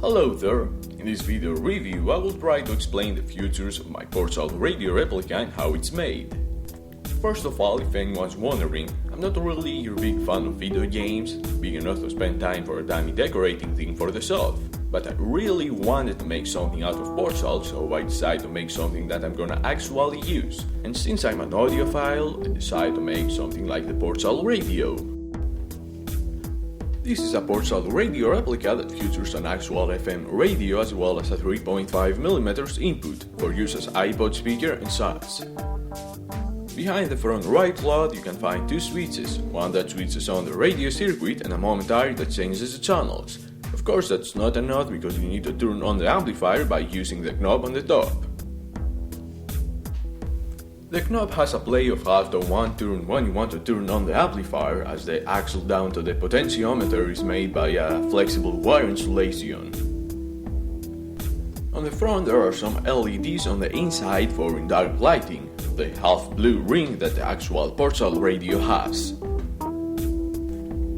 Hello there! In this video review I will try to explain the features of my Portal Radio Replica and how it's made. First of all, if anyone's wondering, I'm not really your big fan of video games, big enough to spend time for a dummy decorating thing for the shelf. But I really wanted to make something out of Portal, so I decided to make something that I'm gonna actually use. And since I'm an audiophile, I decided to make something like the Portal Radio. This is a Portal Radio replica that features an actual FM radio as well as a 3.5mm input for use as iPod speaker and such. Behind the front right slot you can find two switches, one that switches on the radio circuit and a momentary that changes the channels. Of course that's not enough because you need to turn on the amplifier by using the knob on the top. The knob has a play of half to one turn when you want to turn on the amplifier, as the axle down to the potentiometer is made by a flexible wire insulation. On the front there are some LEDs on the inside for indirect lighting, the half blue ring that the actual Portal radio has.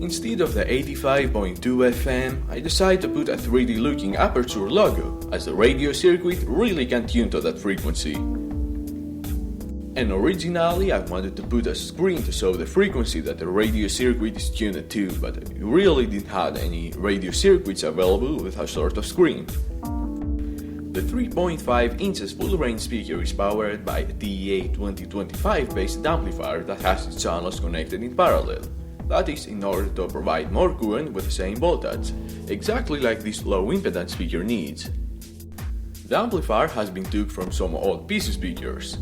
Instead of the 85.2 FM, I decided to put a 3D looking Aperture logo, as the radio circuit really can tune to that frequency. And originally I wanted to put a screen to show the frequency that the radio circuit is tuned to, but I really didn't have any radio circuits available with a sort of screen. The 3.5 inches full range speaker is powered by a TA2025 based amplifier that has its channels connected in parallel. That is in order to provide more current with the same voltage, exactly like this low impedance speaker needs. The amplifier has been took from some old PC speakers.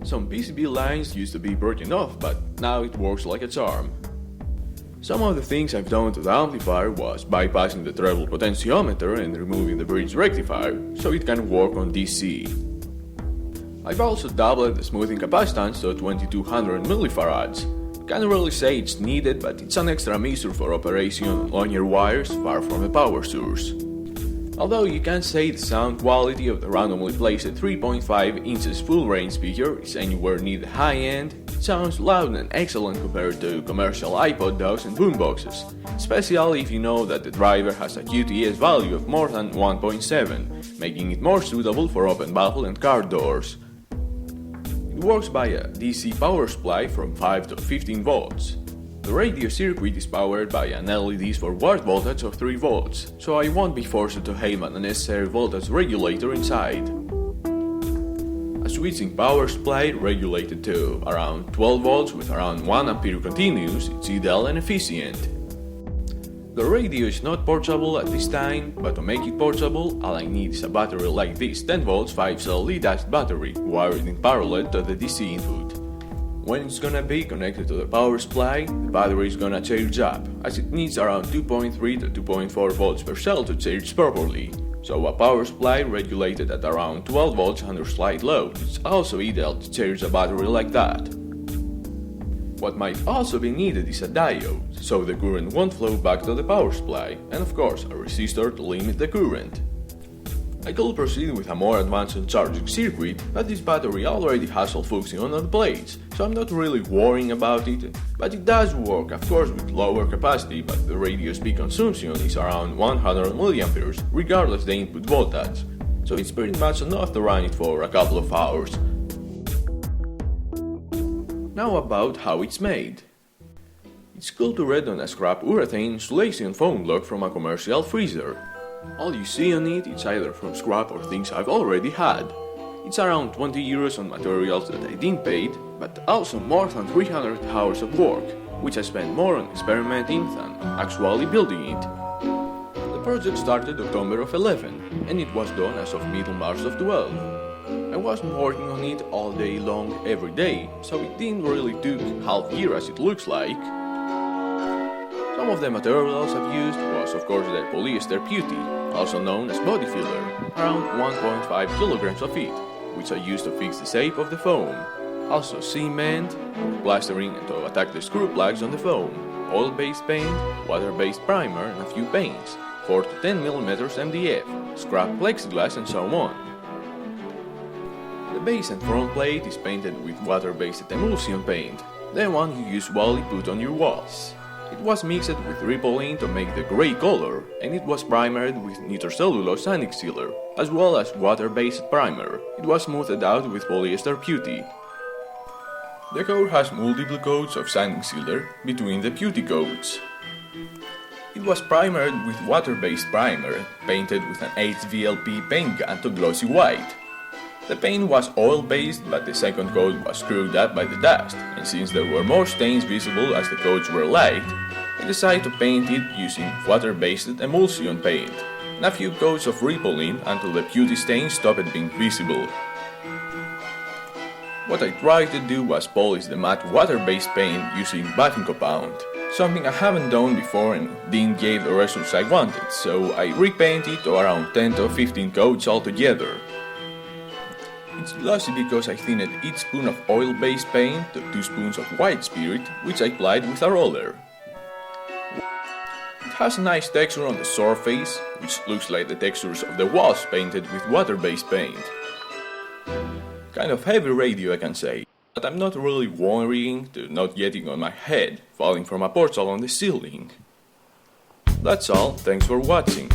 Some PCB lines used to be broken off, but now it works like a charm. Some of the things I've done to the amplifier was bypassing the treble potentiometer and removing the bridge rectifier, so it can work on DC. I've also doubled the smoothing capacitance to 2200 mF. Can't really say it's needed, but it's an extra measure for operation on linear wires far from the power source. Although you can't say the sound quality of the randomly placed 3.5 inches full range speaker is anywhere near the high end, it sounds loud and excellent compared to commercial iPod dogs and boomboxes, especially if you know that the driver has a QTS value of more than 1.7, making it more suitable for open baffle and car doors. It works by a DC power supply from 5 to 15 volts. The radio circuit is powered by an LEDs for ward voltage of 3 volts, so I won't be forced to have an unnecessary voltage regulator inside. A switching power supply regulated to around 12 volts with around 1 ampere continuous is ideal and efficient. The radio is not portable at this time, but to make it portable, all I need is a battery like this 10 volts 5-cell lead-acid battery wired in parallel to the DC input. When it's gonna be connected to the power supply, the battery is gonna charge up, as it needs around 2.3 to 2.4 volts per cell to charge properly. So a power supply regulated at around 12 volts under slight load is also ideal to charge a battery like that. What might also be needed is a diode, so the current won't flow back to the power supply, and of course a resistor to limit the current. I could proceed with a more advanced charging circuit, but this battery already has all function on the plates, so I'm not really worrying about it, but it does work, of course with lower capacity, but the radio's peak consumption is around 100 mA regardless the input voltage, so it's pretty much enough to run it for a couple of hours. Now about how it's made. It's cool to read on a scrap urethane insulation foam block from a commercial freezer. All you see on it is either from scrap or things I've already had. It's around 20 euros on materials that I didn't pay, but also more than 300 hours of work, which I spent more on experimenting than actually building it. The project started October of 11, and it was done as of middle March of 12. I wasn't working on it all day long every day, so it didn't really took half year as it looks like. Some of the materials I've used was of course the polyester putty, also known as body filler, around 1.5 kilograms of it, which I used to fix the shape of the foam. Also cement, plastering and to attack the screw plugs on the foam, oil-based paint, water-based primer and a few paints, 4 to 10mm MDF, scrap plexiglass and so on. The base and front plate is painted with water-based emulsion paint, the one you usually put on your walls. It was mixed with Ripolin to make the grey color, and it was primered with nitrocellulose sanding sealer, as well as water-based primer. It was smoothed out with polyester putty. The core has multiple coats of sanding sealer between the putty coats. It was primered with water-based primer, painted with an HVLP paint gun to glossy white. The paint was oil-based, but the second coat was screwed up by the dust, and since there were more stains visible as the coats were light, I decided to paint it using water-based emulsion paint, and a few coats of Ripolin until the putty stains stopped being visible. What I tried to do was polish the matte water-based paint using buffing compound, something I haven't done before and didn't give the results I wanted, so I repainted to around 10 to 15 coats altogether. It's glossy because I thinned each spoon of oil-based paint to 2 spoons of white spirit, which I applied with a roller. It has a nice texture on the surface, which looks like the textures of the walls painted with water-based paint. Kind of heavy radio, I can say, but I'm not really worrying to not getting on my head, falling from a portal on the ceiling. That's all, thanks for watching.